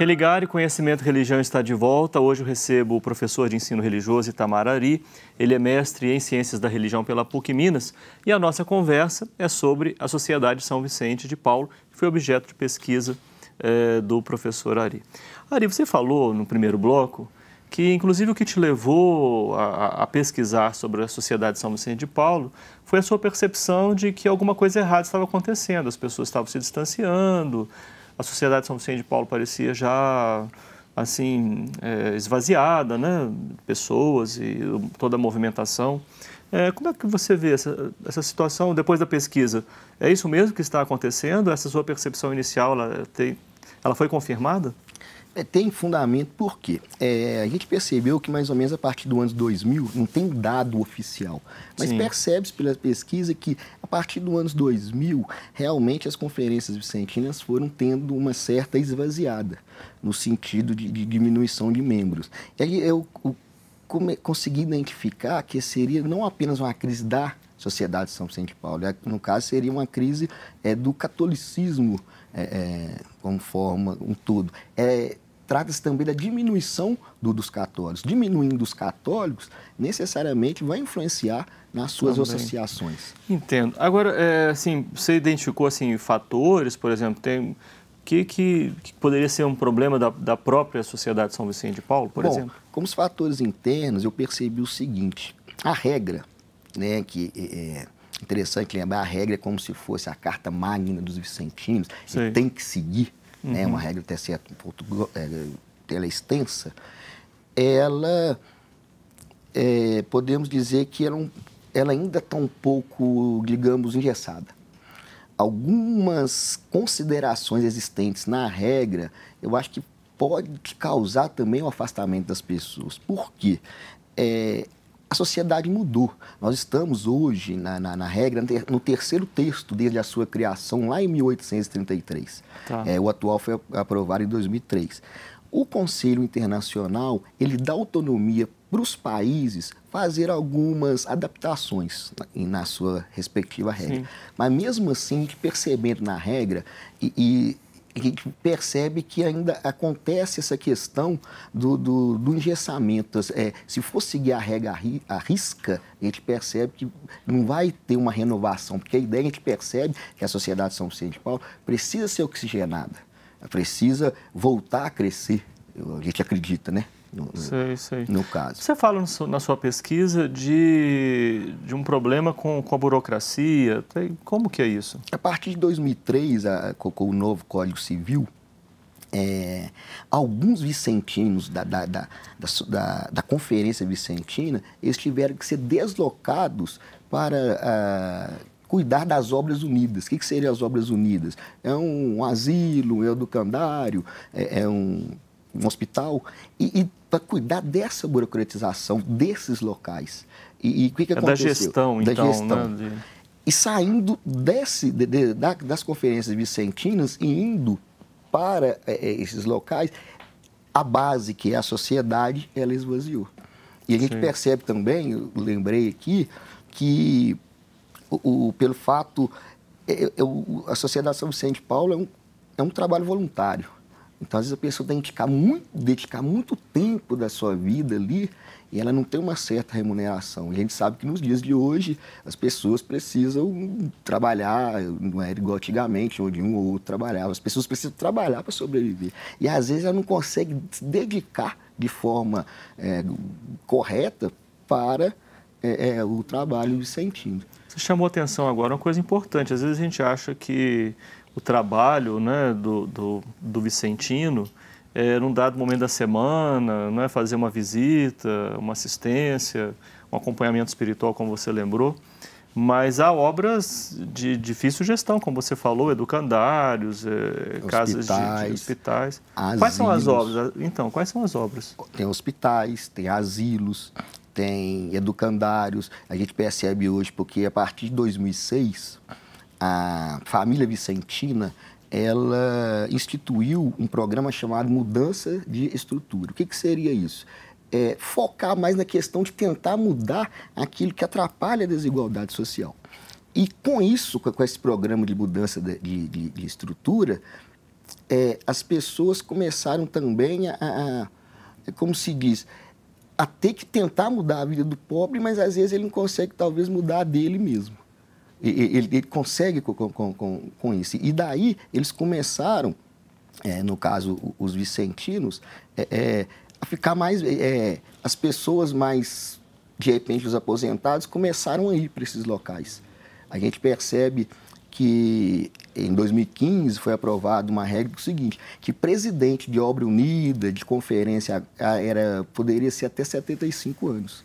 Religar e Conhecimento e Religião está de volta. Hoje eu recebo o professor de ensino religioso Itamar Ari. Ele é mestre em Ciências da Religião pela PUC Minas. E a nossa conversa é sobre a Sociedade São Vicente de Paulo, que foi objeto de pesquisa do professor Ari. Ari, você falou no primeiro bloco que, inclusive, o que te levou a pesquisar sobre a Sociedade São Vicente de Paulo foi a sua percepção de que alguma coisa errada estava acontecendo, as pessoas estavam se distanciando, a Sociedade São Vicente de Paulo parecia já, assim, esvaziada, né? Pessoas e toda a movimentação. Como é que você vê essa situação depois da pesquisa? É isso mesmo que está acontecendo? Essa sua percepção inicial, ela foi confirmada? Tem fundamento porque a gente percebeu que mais ou menos a partir do ano 2000, não tem dado oficial, mas percebe-se pela pesquisa que a partir do ano 2000, realmente as conferências vicentinas foram tendo uma certa esvaziada, no sentido de diminuição de membros. E aí eu consegui identificar que seria não apenas uma crise da Sociedade São Vicente de Paulo, no caso seria uma crise do catolicismo como forma, um todo. Trata-se também da diminuição dos católicos. Diminuindo os católicos, necessariamente vai influenciar nas suas associações. Entendo. Agora, assim, você identificou assim, fatores, por exemplo, que poderia ser um problema da própria Sociedade São Vicente de Paulo, por exemplo? Como os fatores internos, eu percebi o seguinte: a regra, né, que é interessante lembrar, a regra é como se fosse a carta magna dos vicentinos, e tem que seguir, né, uma regra até certo ponto, ela é extensa, ela, podemos dizer que ela ainda está um pouco, digamos, engessada. Algumas considerações existentes na regra, eu acho que pode causar também o afastamento das pessoas. Por quê? A sociedade mudou. Nós estamos hoje, na regra, no terceiro texto desde a sua criação, lá em 1833. O atual foi aprovado em 2003. O Conselho Internacional, ele dá autonomia para os países fazer algumas adaptações na sua respectiva regra. Mas mesmo assim, percebendo na regra a gente percebe que ainda acontece essa questão do engessamento. Se for seguir a regra à risca, a gente percebe que não vai ter uma renovação, porque a ideia, a gente percebe que a Sociedade São Vicente de Paulo precisa ser oxigenada, precisa voltar a crescer, a gente acredita, né? No caso. Você fala na sua pesquisa de um problema com a burocracia. Como que é isso? A partir de 2003, com o novo Código Civil, alguns vicentinos da Conferência Vicentina, eles tiveram que ser deslocados para cuidar das Obras Unidas. O que seriam as Obras Unidas? É um asilo, um educandário, é um hospital, e para cuidar dessa burocratização desses locais. E o que aconteceu? Da gestão, então. Da gestão. Né? E saindo das conferências vicentinas e indo para esses locais, a base, que é a sociedade, ela esvaziou. E a gente percebe também, eu lembrei aqui, que pelo fato, a Sociedade São Vicente de Paulo é um trabalho voluntário. Então, às vezes, a pessoa tem que dedicar muito tempo da sua vida ali e ela não tem uma certa remuneração. E a gente sabe que nos dias de hoje as pessoas precisam trabalhar, não é igual antigamente, onde um ou outro trabalhava. As pessoas precisam trabalhar para sobreviver. E, às vezes, ela não consegue se dedicar de forma correta para o trabalho vicentino. Você chamou a atenção agora uma coisa importante. Às vezes, a gente acha que o trabalho, né, do vicentino, num dado momento da semana, não é fazer uma visita, uma assistência, um acompanhamento espiritual, como você lembrou, mas há obras de difícil gestão, como você falou, educandários, casas de hospitais. Quais são as obras? Então, quais são as obras? Tem hospitais, tem asilos, tem educandários. A gente percebe hoje, porque a partir de 2006... a família vicentina, ela instituiu um programa chamado Mudança de Estrutura. O que seria isso? Focar mais na questão de tentar mudar aquilo que atrapalha a desigualdade social. E com isso, com esse programa de mudança de estrutura, as pessoas começaram também como se diz, a ter que tentar mudar a vida do pobre, mas às vezes ele não consegue talvez mudar a dele mesmo. Ele consegue com isso. E daí eles começaram, no caso os vicentinos, a ficar mais... as pessoas mais, de repente, os aposentados, começaram a ir para esses locais. A gente percebe que em 2015 foi aprovada uma regra do seguinte, que presidente de obra unida, de conferência, poderia ser até 75 anos.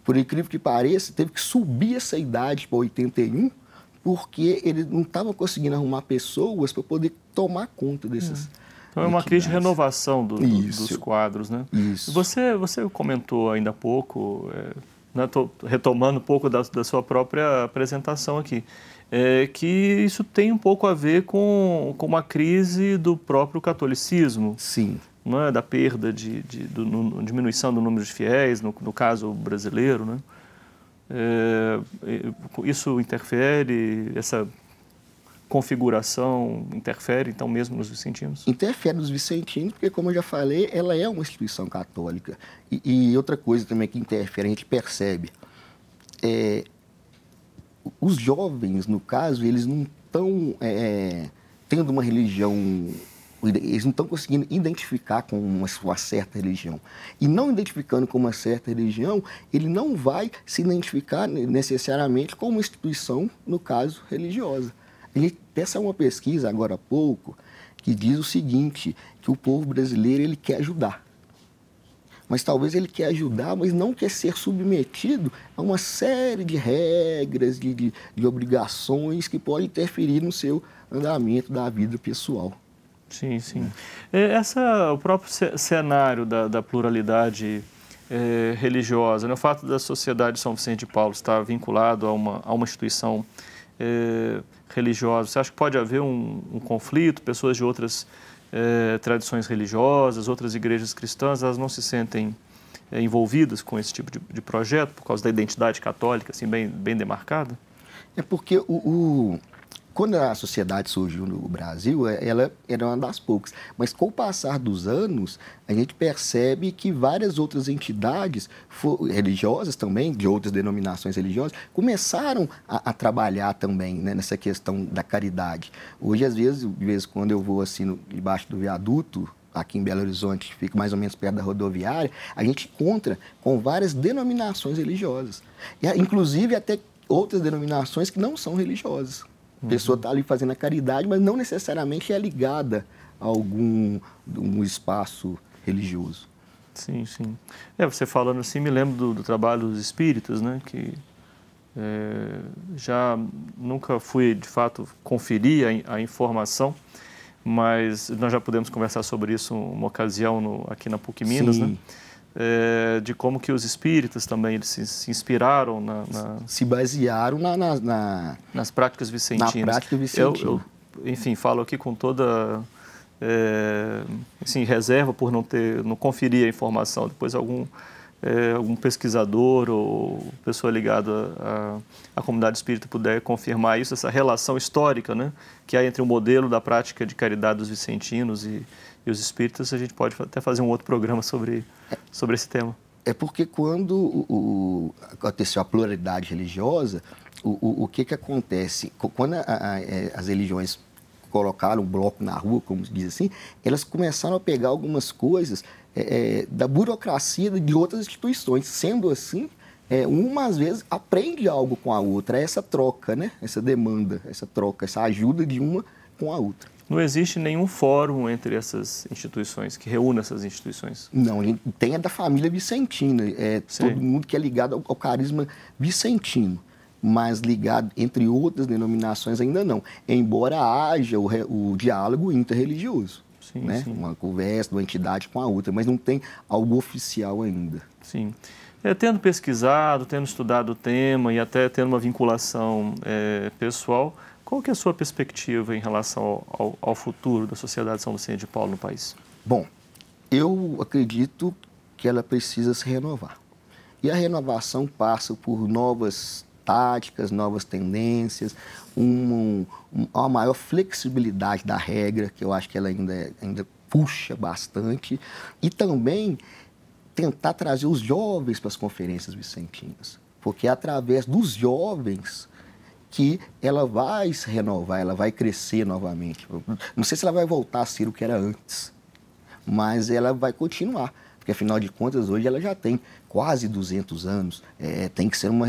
Por incrível que pareça, teve que subir essa idade para 81, porque ele não estava conseguindo arrumar pessoas para poder tomar conta dessas... Então é uma crise de renovação dos quadros, né? Isso. Você comentou ainda há pouco, estou retomando um pouco da sua própria apresentação aqui, que isso tem um pouco a ver com uma crise do próprio catolicismo. Sim. Não é? Da perda, diminuição do número de fiéis, no caso brasileiro, né? Isso interfere, essa configuração interfere, então, mesmo nos vicentinos? Interfere nos vicentinos, porque, como eu já falei, ela é uma instituição católica. E outra coisa também que interfere, a gente percebe, os jovens, no caso, eles não estão tendo uma religião, eles não estão conseguindo identificar com uma certa religião. E não identificando com uma certa religião, ele não vai se identificar necessariamente com uma instituição, no caso, religiosa. Essa é uma pesquisa, agora há pouco, que diz o seguinte, que o povo brasileiro ele quer ajudar. Mas talvez ele quer ajudar, mas não quer ser submetido a uma série de regras, de obrigações que podem interferir no seu andamento da vida pessoal. Sim, sim. O próprio cenário da pluralidade religiosa, né? O fato da Sociedade de São Vicente de Paulo estar vinculado a uma instituição religiosa, você acha que pode haver um conflito? Pessoas de outras tradições religiosas, outras igrejas cristãs, elas não se sentem envolvidas com esse tipo de projeto por causa da identidade católica, assim, bem demarcada? É porque quando a sociedade surgiu no Brasil, ela era uma das poucas. Mas com o passar dos anos, a gente percebe que várias outras entidades religiosas também, de outras denominações religiosas, começaram a trabalhar também, né, nessa questão da caridade. Hoje, às vezes, de vez em quando eu vou assim, debaixo do viaduto, aqui em Belo Horizonte, fica mais ou menos perto da rodoviária, a gente encontra com várias denominações religiosas. E, inclusive, até outras denominações que não são religiosas. A pessoa está ali fazendo a caridade, mas não necessariamente é ligada a um espaço religioso. Sim, sim. Você falando assim, me lembro do trabalho dos espíritas, né? Que já nunca fui, de fato, conferir a informação, mas nós já podemos conversar sobre isso uma ocasião aqui na PUC Minas, né? De como que os espíritas também eles se inspiraram se basearam nas práticas vicentinas. Na prática vicentina. Eu, enfim, falo aqui com toda assim, reserva por não conferir a informação. Depois algum pesquisador ou pessoa ligada à comunidade espírita puder confirmar isso, essa relação histórica, né, que há entre o modelo da prática de caridade dos vicentinos e os espíritas, a gente pode até fazer um outro programa sobre esse tema. É porque quando aconteceu a pluralidade religiosa, o que acontece? Quando as religiões colocaram um bloco na rua, como se diz assim, elas começaram a pegar algumas coisas da burocracia de outras instituições. Sendo assim, uma às vezes aprende algo com a outra, essa troca, né? Essa demanda, essa troca, essa ajuda de uma com a outra. Não existe nenhum fórum entre essas instituições, que reúna essas instituições? Não, tem a da família vicentina, todo mundo que é ligado ao carisma vicentino, mas ligado entre outras denominações ainda não, embora haja o diálogo interreligioso, sim, né? Sim. Uma conversa de uma entidade com a outra, mas não tem algo oficial ainda. Sim. Tendo pesquisado, tendo estudado o tema e até tendo uma vinculação pessoal, qual que é a sua perspectiva em relação ao futuro da Sociedade de São Vicente de Paulo no país? Bom, eu acredito que ela precisa se renovar. E a renovação passa por novas táticas, novas tendências, uma maior flexibilidade da regra, que eu acho que ela ainda puxa bastante, e também tentar trazer os jovens para as conferências vicentinas, porque é através dos jovens que ela vai se renovar, ela vai crescer novamente. Não sei se ela vai voltar a ser o que era antes, mas ela vai continuar, porque afinal de contas hoje ela já tem quase 200 anos, tem que ser uma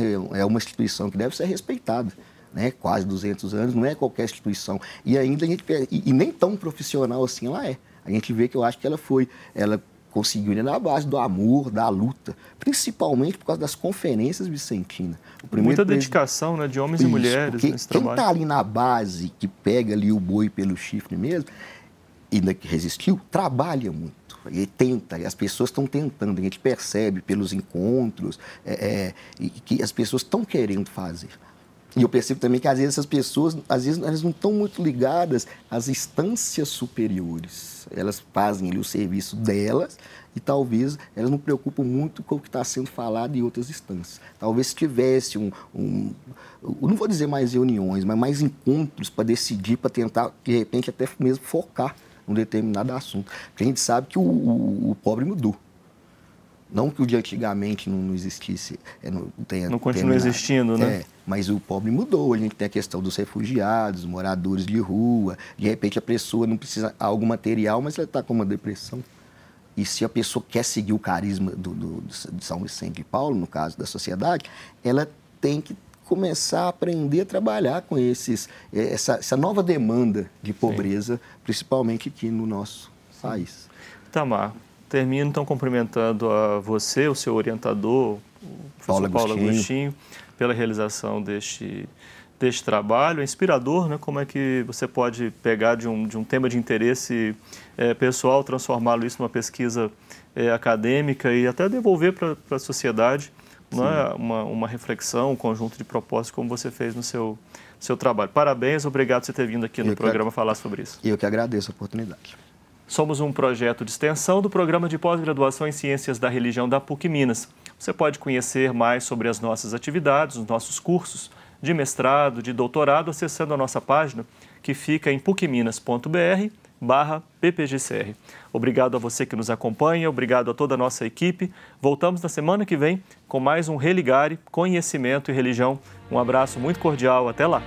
instituição que deve ser respeitada. Né? Quase 200 anos, não é qualquer instituição. E ainda e nem tão profissional assim ela é. A gente vê que eu acho que ela conseguiu ir na base do amor, da luta, principalmente por causa das conferências vicentinas. Muita dedicação, né, de homens e mulheres nesse trabalho. Quem está ali na base, que pega ali o boi pelo chifre mesmo, e que resistiu, trabalha muito. E tenta, e as pessoas estão tentando, a gente percebe pelos encontros, que as pessoas estão querendo fazer. E eu percebo também que, às vezes, essas pessoas, elas não estão muito ligadas às instâncias superiores. Elas fazem ali o serviço delas e, talvez, elas não preocupam muito com o que está sendo falado em outras instâncias. Talvez se tivesse não vou dizer mais reuniões, mas mais encontros para decidir, para tentar, de repente, até mesmo focar num determinado assunto. Porque a gente sabe que o pobre mudou. Não que o de antigamente não existisse, não continua existindo, né? Mas o pobre mudou. A gente tem a questão dos refugiados, moradores de rua. De repente a pessoa não precisa de algo material, mas ela está com uma depressão. E se a pessoa quer seguir o carisma de São Vicente de Paulo, no caso da sociedade, ela tem que começar a aprender a trabalhar com essa nova demanda de pobreza, principalmente aqui no nosso país. Itamar, termino então cumprimentando a você, o seu orientador, o professor Paulo Agostinho, pela realização deste trabalho. É inspirador, né? Como é que você pode pegar de um tema de interesse pessoal, transformá-lo isso numa pesquisa acadêmica e até devolver para a sociedade, não é? Uma reflexão, um conjunto de propósitos como você fez no seu trabalho. Parabéns, obrigado por você ter vindo aqui no programa falar sobre isso. Eu que agradeço a oportunidade. Somos um projeto de extensão do Programa de Pós-Graduação em Ciências da Religião da PUC Minas. Você pode conhecer mais sobre as nossas atividades, os nossos cursos de mestrado, de doutorado, acessando a nossa página, que fica em pucminas.br/ppgcr. Obrigado a você que nos acompanha, obrigado a toda a nossa equipe. Voltamos na semana que vem com mais um Religare, Conhecimento e Religião. Um abraço muito cordial, até lá!